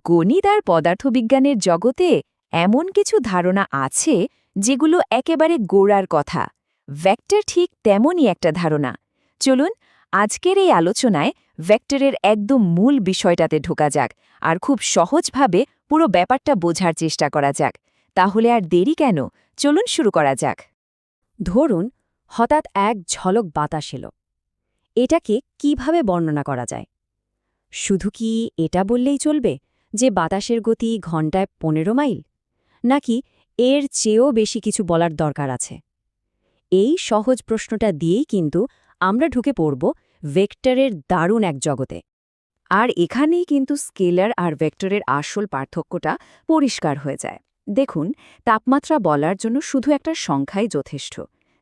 গণিত আর পদার্থবিজ্ঞানের জগতে এমন কিছু ধারণা আছে যেগুলো একেবারে গোড়ার কথা। ভেক্টর ঠিক তেমনই একটা ধারণা। চলুন আজকের এই আলোচনায় ভেক্টরের একদম মূল বিষয়টাতে ঢোকা যাক আর খুব সহজভাবে পুরো ব্যাপারটা বোঝার চেষ্টা করা যাক। তাহলে আর দেরি কেন, চলুন শুরু করা যাক। ধরুন হঠাৎ এক ঝলক বাতাস এলো। এটাকে কিভাবে বর্ণনা করা যায়? শুধু কি এটা বললেই চলবে যে বাতাসের গতি ঘণ্টায় 15 মাইল, নাকি এর চেয়েও বেশি কিছু বলার দরকার আছে? এই সহজ প্রশ্নটা দিয়েই কিন্তু আমরা ঢুকে পড়ব ভেক্টরের দারুণ এক জগতে। আর এখানেই কিন্তু স্কেলার আর ভেক্টরের আসল পার্থক্যটা পরিষ্কার হয়ে যায়। দেখুন, তাপমাত্রা বলার জন্য শুধু একটা সংখ্যাই যথেষ্ট।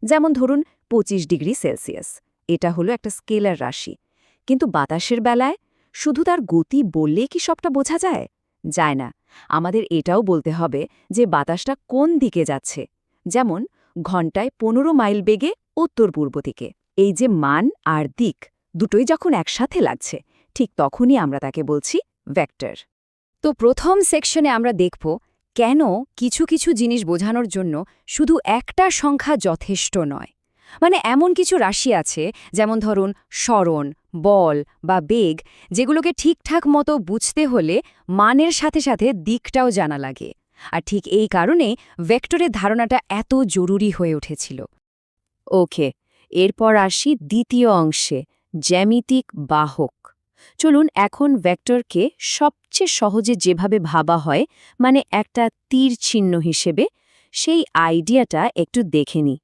যেমন ধরুন 25 ডিগ্রি সেলসিয়াস, এটা হলো একটা স্কেলার রাশি। কিন্তু বাতাসের বেলায় শুধু তার গতি বললেই কি সবটা বোঝা যায়? যায় না। আমাদের এটাও বলতে হবে যে বাতাসটা কোন দিকে যাচ্ছে। যেমন ঘণ্টায় 15 মাইল বেগে উত্তর পূর্ব দিকে। এই যে মান আর দিক দুটোই যখন একসাথে লাগছে, ঠিক তখনই আমরা তাকে বলছি ভেক্টর। তো প্রথম সেকশনে আমরা দেখব কেন কিছু কিছু জিনিস বোঝানোর জন্য শুধু একটা সংখ্যা যথেষ্ট নয়। মানে এমন কিছু রাশি আছে, যেমন ধরুন সরণ, বল বা বেগ, যেগুলোকে ঠিকঠাক মতো বুঝতে হলে মানের সাথে সাথে দিকটাও জানা লাগে। আর ঠিক এই কারণে ভেক্টরের ধারণাটা এত জরুরি হয়ে উঠেছিল। ওকে, এরপর আসি দ্বিতীয় অংশে, জ্যামিতিক বাহক। চলুন এখন ভেক্টরকে সবচেয়ে সহজে যেভাবে ভাবা হয়, মানে একটা তীর চিহ্ন হিসেবে, সেই আইডিয়াটা একটু দেখে নিই।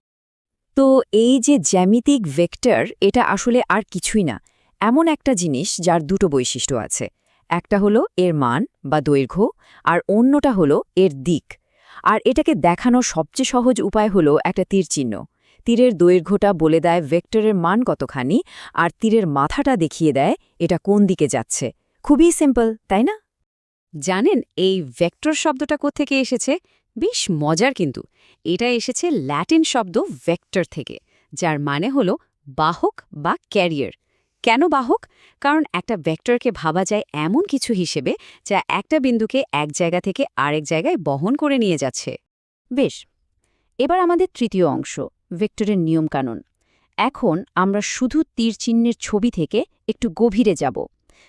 তো এই যে জ্যামিতিক ভেক্টর, এটা আসলে আর কিছুই না, এমন একটা জিনিস যার দুটো বৈশিষ্ট্য আছে। একটা হলো এর মান বা দৈর্ঘ্য, আর অন্যটা হলো এর দিক। আর এটাকে দেখানোর সবচেয়ে সহজ উপায় হলো একটা তীর চিহ্ন। তীরের দৈর্ঘ্যটা বলে দেয় ভেক্টরের মান কতখানি, আর তীরের মাথাটা দেখিয়ে দেয় এটা কোন দিকে যাচ্ছে। খুবই সিম্পল, তাই না? জানেন এই ভেক্টর শব্দটা কোত্থেকে এসেছে? বেশ মজার কিন্তু। এটা এসেছে ল্যাটিন শব্দ ভেক্টর থেকে, যার মানে হলো বাহক বা ক্যারিয়ার। কেন বাহক? কারণ একটা ভেক্টরকে ভাবা যায় এমন কিছু হিসেবে যা একটা বিন্দুকে এক জায়গা থেকে আরেক জায়গায় বহন করে নিয়ে যাচ্ছে। বেশ, এবার আমাদের তৃতীয় অংশ, ভেক্টরের নিয়মকানুন। এখন আমরা শুধু তীরচিহ্নের ছবি থেকে একটু গভীরে যাব।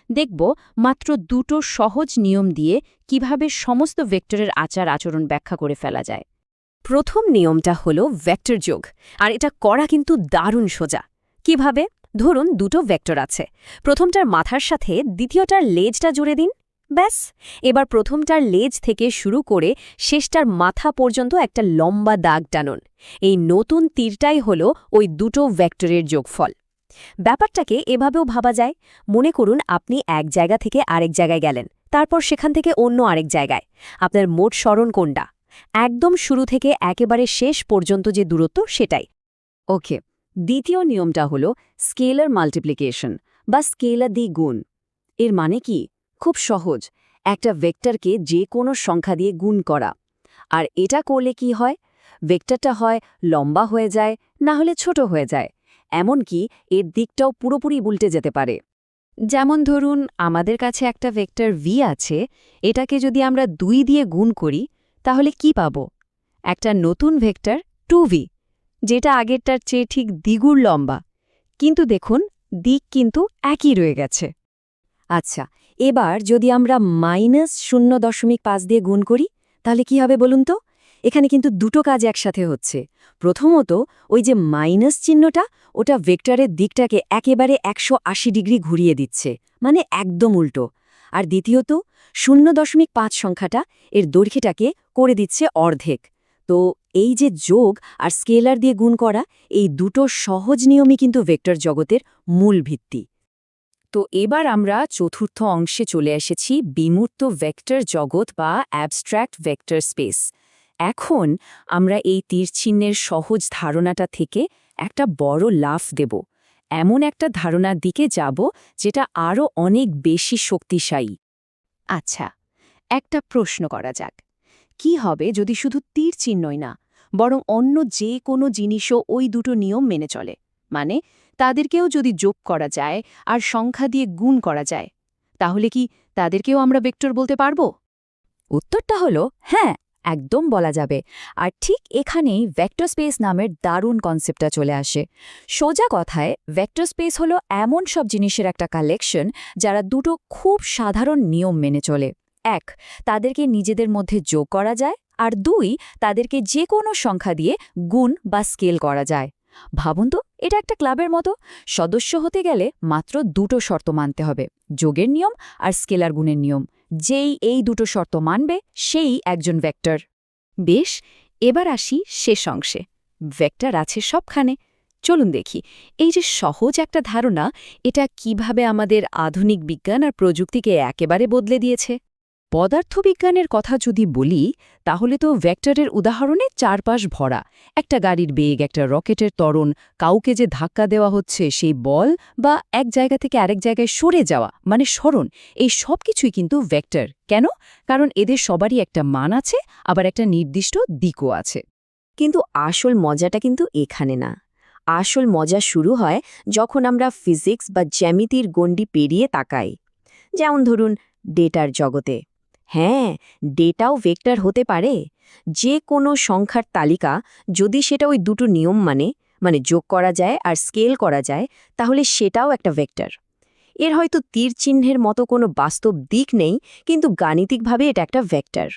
দেখব মাত্র দুটো সহজ নিয়ম দিয়ে কিভাবে সমস্ত ভেক্টরের আচার আচরণ ব্যাখ্যা করে ফেলা যায়। প্রথম নিয়মটা হলো ভেক্টর যোগ, আর এটা করা কিন্তু দারুণ সোজা। কিভাবে? ধরুন দুটো ভেক্টর আছে, প্রথমটার মাথার সাথে দ্বিতীয়টার লেজটা জুড়ে দিন। ব্যাস, এবার প্রথমটার লেজ থেকে শুরু করে শেষটার মাথা পর্যন্ত একটা লম্বা দাগ টানুন। এই নতুন তীরটাই হলো ওই দুটো ভেক্টরের যোগফল। ব্যাপারটাকে এভাবেও ভাবা যায়, মনে করুন আপনি এক জায়গা থেকে আরেক জায়গায় গেলেন, তারপর সেখান থেকে অন্য আরেক জায়গায়। আপনার মোট সরণ কোনটা? একদম শুরু থেকে একেবারে শেষ পর্যন্ত যে দূরত্ব, সেটাই। ওকে, দ্বিতীয় নিয়মটা হলো স্কেলার মাল্টিপ্লিকেশন বা স্কেলার দিয়ে গুণ। এর মানে কি? খুব সহজ, একটা ভেক্টরকে যে কোনো সংখ্যা দিয়ে গুণ করা। আর এটা করলে কি হয়? ভেক্টরটা হয় লম্বা হয়ে যায়, না হলে ছোট হয়ে যায়। এমনকি এর দিকটাও পুরোপুরি উল্টে যেতে পারে। যেমন ধরুন আমাদের কাছে একটা ভেক্টর v আছে, এটাকে যদি আমরা 2 দিয়ে গুণ করি তাহলে কি পাব? একটা নতুন ভেক্টর 2v, যেটা আগেরটার চেয়ে ঠিক দ্বিগুণ লম্বা। কিন্তু দেখুন দিক কিন্তু একই রয়ে গেছে। আচ্ছা, এবার যদি আমরা -0.5 দিয়ে গুণ করি তাহলে কি হবে বলুন তো? এখানে কিন্তু দুটো কাজ একসাথে হচ্ছে। প্রথমত, ওই যে মাইনাস চিহ্নটা, ওটা ভেক্টরের দিকটাকে একেবারে 180 ডিগ্রি ঘুরিয়ে দিচ্ছে, মানে একদম উল্টো। আর দ্বিতীয়ত, 0.5 সংখ্যাটা এর দৈর্ঘ্যটাকে করে দিচ্ছে অর্ধেক। তো এই যে যোগ আর স্কেলার দিয়ে গুণ করা, এই দুটো সহজ নিয়মই কিন্তু ভেক্টর জগতের মূল ভিত্তি। তো এবার আমরা চতুর্থ অংশে চলে এসেছি, বিমূর্ত ভেক্টর জগৎ বা অ্যাবস্ট্র্যাক্ট ভেক্টর স্পেস। এখন আমরা এই তীরচিহ্নের সহজ ধারণাটা থেকে একটা বড় লাফ দেব, এমন একটা ধারণার দিকে যাব যেটা আরও অনেক বেশি শক্তিশালী। আচ্ছা, একটা প্রশ্ন করা যাক, কি হবে যদি শুধু তীরচিহ্নই না, বরং অন্য যে কোনো জিনিসও ওই দুটো নিয়ম মেনে চলে? মানে তাদেরকেও যদি যোগ করা যায় আর সংখ্যা দিয়ে গুণ করা যায়, তাহলে কি তাদেরকেও আমরা ভেক্টর বলতে পারবো? উত্তরটা হলো হ্যাঁ, একদম বলা যাবে। আর ঠিক এখানেই ভেক্টর স্পেস নামের দারুণ কনসেপ্টটা চলে আসে। সোজা কথায় ভেক্টর স্পেস হলো এমন সব জিনিসের একটা কালেকশন যারা দুটো খুব সাধারণ নিয়ম মেনে চলে। এক, তাদেরকে নিজেদের মধ্যে যোগ করা যায়, আর দুই, তাদেরকে যে কোনো সংখ্যা দিয়ে গুণ বা স্কেল করা যায়। ভাবুন তো, এটা একটা ক্লাবের মতো। সদস্য হতে গেলে মাত্র দুটো শর্ত মানতে হবে, যোগের নিয়ম আর স্কেলার গুণের নিয়ম। যেই এই দুটো শর্ত মানবে সেই একজন ভেক্টর। বেশ, এবার আসি শেষ অংশে। ভেক্টর আছে সবখানে। চলুন দেখি, এই যে সহজ একটা ধারণা, এটা কিভাবে আমাদের আধুনিক বিজ্ঞান আর প্রযুক্তিকে একেবারে বদলে দিয়েছে। পদার্থবিজ্ঞানের কথা যদি বলি, তাহলে তো ভেক্টরের উদাহরণে চারপাশ ভরা। একটা গাড়ির বেগ, একটা রকেটের ত্বরণ, কাউকে যে ধাক্কা দেওয়া হচ্ছে সেই বল, বা এক জায়গা থেকে আরেক জায়গায় সরে যাওয়া মানে সরণ, এই সব কিছুই কিন্তু ভেক্টর। কেন? কারণ এদের সবারই একটা মান আছে, আবার একটা নির্দিষ্ট দিকও আছে। কিন্তু আসল মজাটা কিন্তু এখানে না। আসল মজা শুরু হয় যখন আমরা ফিজিক্স বা জ্যামিতির গণ্ডি পেরিয়ে তাকাই। যেমন ধরুন ডেটার জগতে। হ্যাঁ, ডেটাও ভেক্টর হতে পারে। যে কোনো সংখ্যার তালিকা যদি সেটা ওই দুটো নিয়ম মানে যোগ করা যায় আর স্কেল করা যায়, তাহলে সেটাও একটা ভেক্টর। এর হয়তো তীর চিহ্নের মতো কোনো বাস্তব দিক নেই, কিন্তু গাণিতিকভাবে এটা একটা ভেক্টর।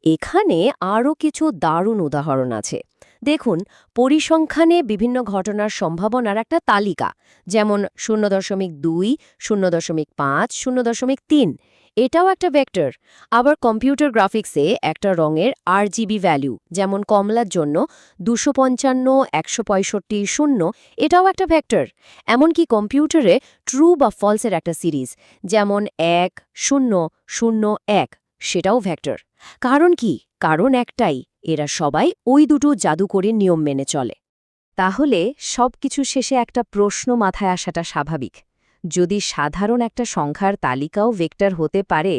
এখানে আরও কিছু দারুণ উদাহরণ আছে। দেখুন, পরিসংখ্যানে বিভিন্ন ঘটনার সম্ভাবনার একটা তালিকা, যেমন 0.2, 0.5, 0.3, এটাও একটা ভেক্টর। আবার কম্পিউটার গ্রাফিক্সে একটা রঙের RGB ভ্যালু, যেমন কমলার জন্য 255, 165, 0, এটাও একটা ভেক্টর। এমনকি কম্পিউটারে ট্রু বা ফলসের একটা সিরিজ, যেমন 1, 0, 0, 1, সেটাও ভেক্টর। কারণ কি? কারণ একটাই, এরা সবাই ওই দুটো জাদুকরীর নিয়ম মেনে চলে। তাহলে সবকিছু শেষে একটা প্রশ্ন মাথায় আসাটা স্বাভাবিক। যদি সাধারণ একটা সংখ্যার তালিকাও ভেক্টর হতে পারে,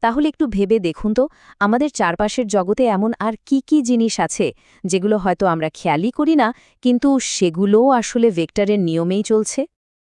তাহলে একটু ভেবে দেখুন তো, আমাদের চারপাশের জগতে এমন আর কি কি জিনিস আছে যেগুলো হয়তো আমরা খেয়ালই করি না, কিন্তু সেগুলোও আসলে ভেক্টরের নিয়মেই চলছে।